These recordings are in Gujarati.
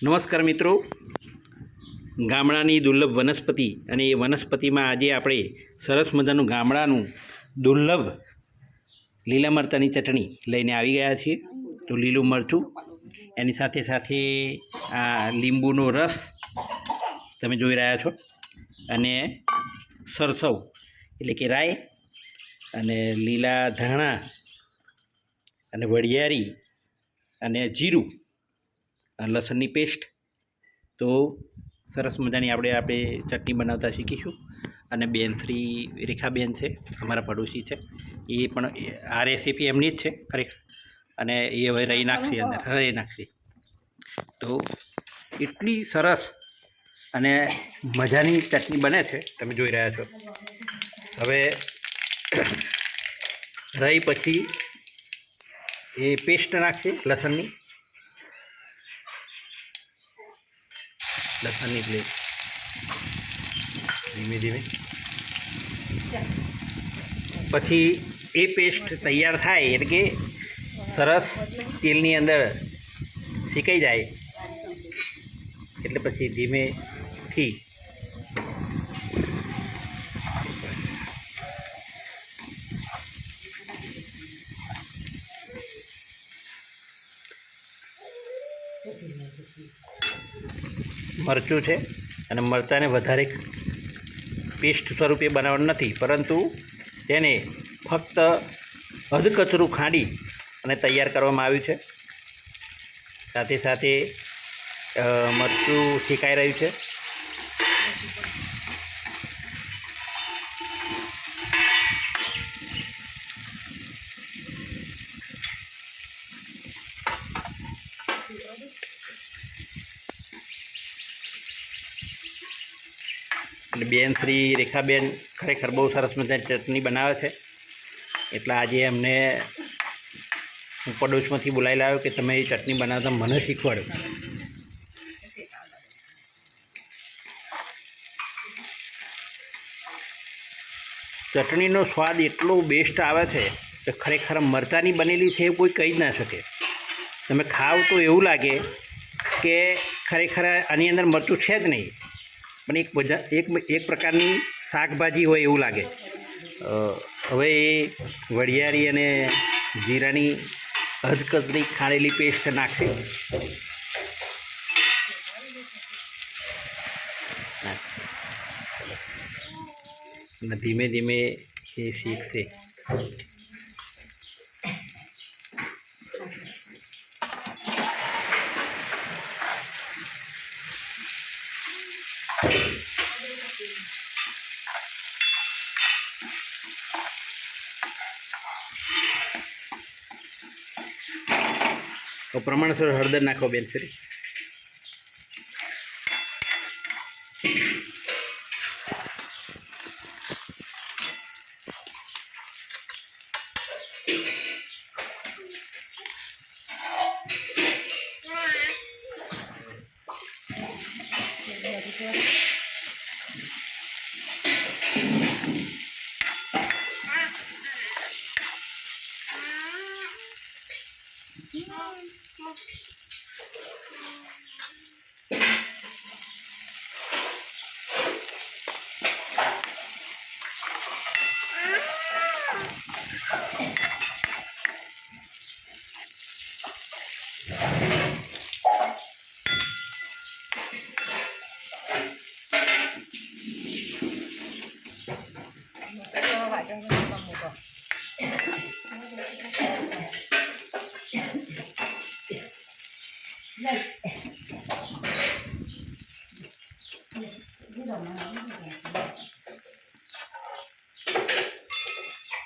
નમસ્કાર મિત્રો, ગામડાની દુર્લભ વનસ્પતિ અને એ વનસ્પતિમાં આજે આપણે સરસ મજાનું ગામડાનું દુર્લભ લીલા મરચાંની ચટણી લઈને આવી ગયા છીએ. તો લીલું મરચું, એની સાથે સાથે આ લીંબુનો રસ તમે જોઈ રહ્યા છો, અને સરસવ એટલે કે રાઈ, અને લીલા ધાણા, અને વરિયાળી, અને જીરું, લસણની પેસ્ટ. તો સરસ મજાની આપણે ચટણી બનાવતા શીખીશું. અને બેન શ્રી રેખાબેન છે, અમારા પડોશી છે, એ પણ આ રેસીપી એમની જ છે ખરેખર, અને એ હવે રહી નાખશે, અંદર રહી નાખશે. તો એટલી સરસ અને મજાની ચટણી બને છે, તમે જોઈ રહ્યા છો. હવે રહી પછી એ પેસ્ટ નાખશે લસણની પ્લેટ, ધીમે ધીમે. પછી એ પેસ્ટ તૈયાર થાય એટલે કે સરસ તેલની અંદર શેકાઈ જાય એટલે પછી ધીમેથી મરચું છે, અને મરચાંને વધારે પેસ્ટ સ્વરૂપે બનાવવાનું નથી, પરંતુ તેને ફક્ત અધકચરું ખાંડી અને તૈયાર કરવામાં આવ્યું છે. સાથે સાથે મરચું શેકાઈ રહ્યું છે. એટલે બેન શ્રી રેખાબેન ખરેખર બહુ સરસ મજાની ચટણી બનાવે છે. એટલે આજે એમને હું પડોશમાંથી બોલાવી લાવ્યો કે તમે એ ચટણી બનાવતા મને શીખવાડો. ચટણીનો સ્વાદ એટલો બેસ્ટ આવે છે કે ખરેખર મરચાંની બનેલી છે એવું કોઈ કહી જ ના શકે. તમે ખાવ તો એવું લાગે કે ખરેખર આની અંદર મરચું છે જ નહીં, પણ એક પ્રકારની શાકભાજી હોય એવું લાગે. હવે એ વરિયાળી અને જીરાની અધકચરી ખાણેલી પેસ્ટ નાખશે. અને ધીમે ધીમે એ શીખશે. તો પ્રમાણસર હળદર નાખો બેન શ્રી.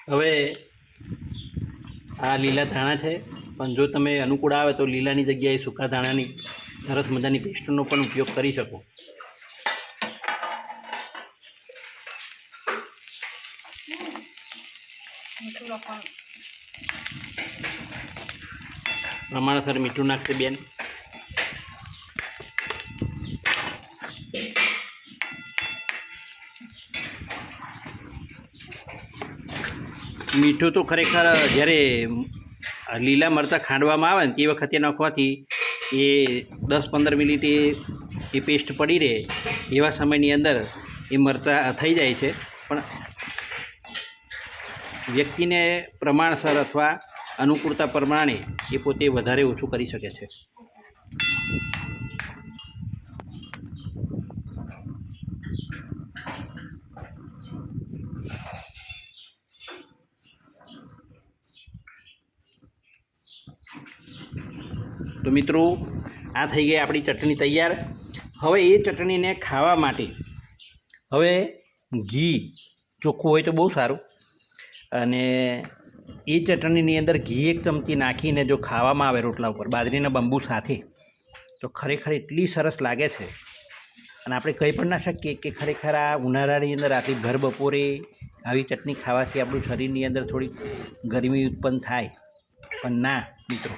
હવે આ લીલા ધાણા છે, પણ જો તમે અનુકૂળ આવે તો લીલાની જગ્યાએ સૂકા ધાણાની સરસ મજાની પેસ્ટનો પણ ઉપયોગ કરી શકો. પ્રમાણસર મીઠું નાખશે બેન. મીઠું તો ખરેખર જ્યારે લીલા મરચાં ખાંડવામાં આવે ને તે વખતે નાખવાથી એ 10-15 મિનિટ એ પેસ્ટ પડી રહે એવા સમયની અંદર એ મરચાં થઈ જાય છે. પણ વ્યક્તિને પ્રમાણસર અથવા અનુકૂળતા પ્રમાણે એ પોતે વધારે ઓછું કરી શકે છે. તો મિત્રો, આ થઈ ગઈ આપણી ચટણી તૈયાર. હવે એ ચટણીને ખાવા માટે હવે ઘી ચોખ્ખું હોય તો બહુ સારું, અને એ ચટણીની અંદર ઘી 1 ચમચી નાખીને જો ખાવામાં આવે રોટલા ઉપર બાજરીના બંબુ સાથે, તો ખરેખર એટલી સરસ લાગે છે. અને આપણે કહી પણ ના શકીએ કે ખરેખર આ ઉનાળાની અંદર આટલી ભર બપોરે આવી ચટણી ખાવાથી આપણું શરીરની અંદર થોડી ગરમી ઉત્પન્ન થાય. પણ ના મિત્રો,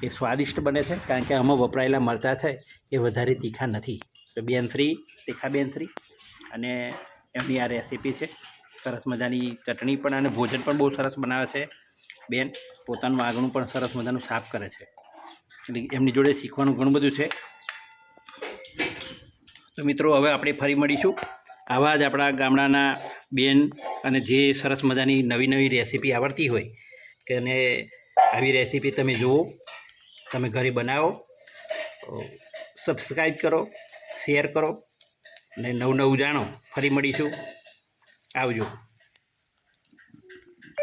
એ સ્વાદિષ્ટ બને છે, કારણ કે આમાં વપરાયેલા મરચાં છે એ વધારે તીખા નથી. તો બેનશ્રી, તીખા બેનશ્રી અને એમની આ રેસીપી છે. સરસ મજાની ચટણી પણ અને ભોજન પણ બહુ સરસ બનાવે છે બેન. પોતાનું આંગણું પણ સરસ મજાનું સાફ કરે છે, એટલે એમની જોડે શીખવાનું ઘણું બધું છે. તો મિત્રો, હવે આપણે ફરી મળીશું આવા જ આપણા ગામડાના બેન, અને જે સરસ મજાની નવી રેસીપી આવડતી હોય કે અને આવી રેસીપી તમે જુઓ, તમે ઘરે બનાવો, સબસ્ક્રાઈબ કરો, શેર કરો અને નવું જાણો. ફરી મળીશું. આવજો.